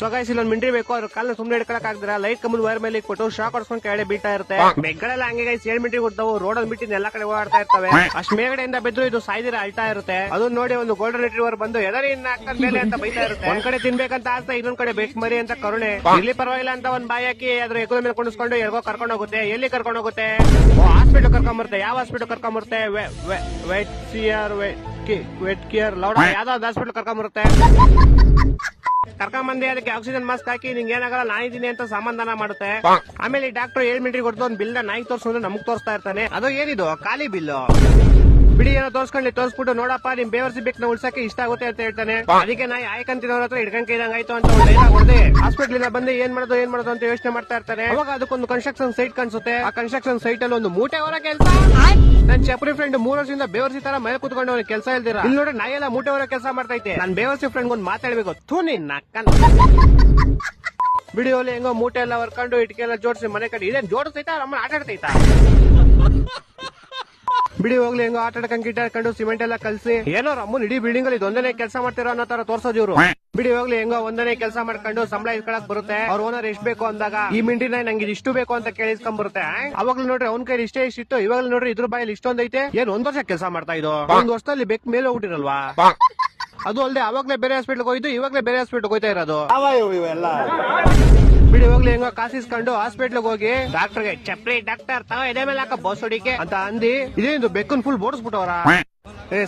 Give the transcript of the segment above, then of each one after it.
So guys ಇಲ್ಲೊಂದು ಮಿಂಟ್ರಿ ಬೇಕು, ಅದ್ರ ಕಾಲನ್ನ ಸುಮ್ನೆ ಹಿಡ್ಕೊಳಕ್ ಆಗ್ದಿರ ಲೈಟ್ ಕಂಬಲ್ ವೈರ್ ಮೇಲೆ ಇಟ್ಬಿಟ್ಟು ಶಾಕ್ ಹೊಡ್ಸ್ಕೊಂಡು ಕೆಳಗಡೆ ಬೀಳ್ತಾ ಇರುತ್ತೆ. ಬೆಗ್ಗಳೆಲ್ಲ ಹಂಗೆ ಗೈಸ್ 7 ಮಿಂಟ್ರಿ ಕೊಡ್ತಾವು, ರೋಡಲ್ಲಿ ಬಿಟ್ಟು ಎಲ್ಲಾ ಕಡೆ ಓಡಾಡ್ತಾ ಇರ್ತವೆ. ಅಷ್ಟ್ ಮೇಗಡೆಯಿಂದ ಬೆದ್ರು ಇದು ಸಾಯ್ದಿರ ಅಳ್ತಾ ಇರುತ್ತೆ. ಅದನ್ನ ನೋಡಿ ಒಂದು ಗೋಲ್ಡನ್ ರಿಟ್ರೀವರ್ ಬಂದು ಎದರಿನ ಹಾಕದ ಮೇಲೆ ಅಂತ ಬೈತಾ ಇರುತ್ತೆ. ಒಂದ್ ಕಡೆ ತಿನ್ಬೇಕಂತ ಆಸೆ, ಇನ್ನೊಂದ್ ಕಡೆ ಬೇಕು ಮರಿ ಅಂತ ಕರುಣೆ. ಇಲ್ಲಿ ಪರವಾಗಿಲ್ಲ ಅಂತ ಒಂದ್ ಬಾಯಿ ಹಾಕಿ ಅದ್ರ ಎಗುಲ ಮೇಲೆ ಕುಣಿಸ್ಕೊಂಡು ಎಲ್ಗೋ ಕರ್ಕೊಂಡು ಹೋಗುತ್ತೆ. ಎಲ್ಲಿ ಕರ್ಕೊಂಡು ಹೋಗುತ್ತೆ? ಹಾಸ್ಪಿಟಲ್ ಕರ್ಕೊಂಬರುತ್ತೆ. ಯಾವ ಹಾಸ್ಪಿಟಲ್ ಕರ್ಕೊಂಬರುತ್ತೆ? ವೆಟ್ ಕೇರ್ ಲೌಡ ಯಾವ್ದೋ ಒಂದು ಹಾಸ್ಪಿಟಲ್ ಕರ್ಕೊಂಬರುತ್ತೆ. ಕರ್ಕೊಂಬಂದಿ ಅದಕ್ಕೆ ಆಕ್ಸಿಜನ್ ಮಾಸ್ಕ್ ಹಾಕಿ ನಿಂಗೆ ಏನಾಗಲ್ಲ ನಾಯಿದ್ದೀನಿ ಅಂತ ಸಮಾಧಾನ ಮಾಡುತ್ತೆ. ಆಮೇಲೆ ಡಾಕ್ಟರ್ 7 ಮಿನಿಟ್ ಕೊಡ್ತು ಒಂದು ಬಿಲ್ ನಾಯಿಗೆ ತೋರಿಸೋದ್ರೆ ನಮಗ್ ತೋರಿಸ್ತಾ ಇರ್ತಾನೆ. ಅದು ಏನಿದು ಖಾಲಿ ಬಿಲ್ ಬಿಡಿ, ಏನೋ ತೋರಿಸ್ಬಿಟ್ಟು ನೋಡಪ್ಪ ನಿಮ್ ಬೇವರ್ಸಿ ಬೇಕು ಉಳ್ಸಕ್ಕೆ ಇಷ್ಟ ಆಗುತ್ತೆ ಅಂತ ಹೇಳ್ತಾನೆ. ಅದಕ್ಕೆ ನಾಯಿ ಆಯ್ಕಂತಿನವ್ರ ಹತ್ರ ಹಿಡ್ಕೊಂಡ್ ಇದಂಗಾಯ್ತು ಅಂತ ಹೊಡೆದೆ ಹಾಸ್ಪಿಟಲ್ ಬಂದು ಏನ್ ಮಾಡೋದು ಅಂತ ಯೋಚನೆ ಮಾಡ್ತಾ ಇರ್ತಾನೆ. ಅವಾಗ ಅದಕ್ಕೊಂದು ಕನ್ಸ್ಟ್ರಕ್ಷನ್ ಸೈಟ್ ಕಾಣಿಸುತ್ತೆ. ಆ ಕನ್ಸ್ಟ್ರಕ್ಷನ್ ಸೈಟ್ ಅಲ್ಲಿ ಒಂದು ಮೂಟೆ ಹೊರ ಕೆಲಸ. ನನ್ ಚಪ್ರಿ ಫ್ರೆಂಡ್ 3 ವರ್ಷದಿಂದ ಬೇವರ್ಸಿ ತರ ಮೇಲೆ ಕುತ್ಕೊಂಡು ಅವ್ನಿಗೆ ಕೆಲಸ ಇಲ್ದಿರ ಇಲ್ಲಿ ನೋಡಿ ನಾಯಿ ಎಲ್ಲ ಮೂಟೆ ಹೊರ ಕೆಲಸ ಮಾಡ್ತೈತೆ. ನನ್ ಬೇವರ್ಸಿ ಫ್ರೆಂಡ್ ಒಂದು ಮಾತಾಡ್ಬೇಕು ಥೂ ನಿನ್ನ ವಿಡಿಯೋಲಿ ಹೆಂಗೋ ಮೂಟೆ ಎಲ್ಲ ಹೊರ್ಕೊಂಡು ಇಟ್ಕೆಲ್ಲ ಜೋಡಿಸಿ ಮನೆ ಕಡೆ ಇದೇನ್ ಜೋಡಿಸೈತಾ ಅಮ್ಮ ಆಟ ಆಡ್ತೈತಾ ಬಿಡಿ ಹೋಗ್ಲಿ ಹೆಂಗೋ ಆಟ ಆಡ್ಕೊಂಡು ಗಿಟ್ಟ ಆಡ್ಕೊಂಡು ಸಿಮೆಂಟ್ ಎಲ್ಲ ಕಲ್ಸಿ ಏನೋ ಅಮ್ಮನ್ ಇಡೀ ಬಿಲ್ಡಿಂಗ್ ಅಲ್ಲಿ ಒಂದನೇ ಕೆಲಸ ಮಾಡ್ತಿರೋ ಅನ್ನೋ ತರ ತೋರ್ಸೋದು ಇವ್ರು. ಬಿಡಿ ಹೋಗ್ಲಿ ಹೆಂಗೋ ಒಂದನೇ ಕೆಲಸ ಮಾಡ್ಕೊಂಡು ಸಂಬಳ ಇಸ್ಕೊಳಕ್ ಬರುತ್ತೆ. ಅವ್ರ ಓನರ್ ಎಷ್ಟ್ ಬೇಕು ಅಂದಾಗ ಈ ಮಿಂಟಿನ ನಂಗೆ ಇಷ್ಟು ಬೇಕು ಅಂತ ಕೇಳಿಸ್ಕೊಂಡ್ ಬರುತ್ತೆ. ಅವಾಗ್ಲೂ ನೋಡ್ರಿ ಅವ್ನ ಕೈ ಇಷ್ಟಿತ್ತು, ಇವಾಗ್ಲೂ ನೋಡ್ರಿ ಇದ್ರ ಬಾಯಲ್ಲಿ ಇಷ್ಟೊಂದೈತೆ. ಏನ್ 1 ವರ್ಷ ಕೆಲಸ ಮಾಡ್ತಾ ಇದ್ದು 1 ವರ್ಷದಲ್ಲಿ ಬೆಕ್ ಮೇಲೆ ಹೋಗ್ಬಿಟ್ಟಿರಲ್ವಾ? ಅದು ಅಲ್ಲದೆ ಅವಾಗ್ಲೇ ಬೇರೆ ಹಾಸ್ಪಿಟಲ್ ಹೋಯ್ತು, ಇವಾಗ್ಲೇ ಬೇರೆ ಹಾಸ್ಪಿಟಲ್ ಹೋಯ್ತಾ ಇರೋದು. ಇವೆಲ್ಲ ಬಿಡಿ ಹೋಗ್ಲಿ ಹೆಂಗೋ ಕಾಸಿಸ್ಕೊಂಡು ಹಾಸ್ಪಿಟ್ಲ್ ಹೋಗಿ ಡಾಕ್ಟರ್ಗೆ ಚಪ್ರಿ ಡಾಕ್ಟರ್ ತಾವ ಎದೆ ಮೇಲೆ ಹಾಕ ಬೋಸ್ ಹೊಡಿಕೆ ಅಂತ ಅಂದಿ ಇದೇನು ಬೆಕ್ಕನ್ ಫುಲ್ ಬೋಡಿಸ್ಬಿಟ್ಟವ್ರ.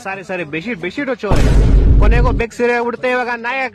ಸಾರಿ ಬೆಡ್ಶೀಟ್ ಹಚ್ಚೋರಿ. ಕೊನೆಗೂ ಬೆಕ್ ಸೀರೆ ಉಡ್ತೆ ಇವಾಗ ನಾಯಕ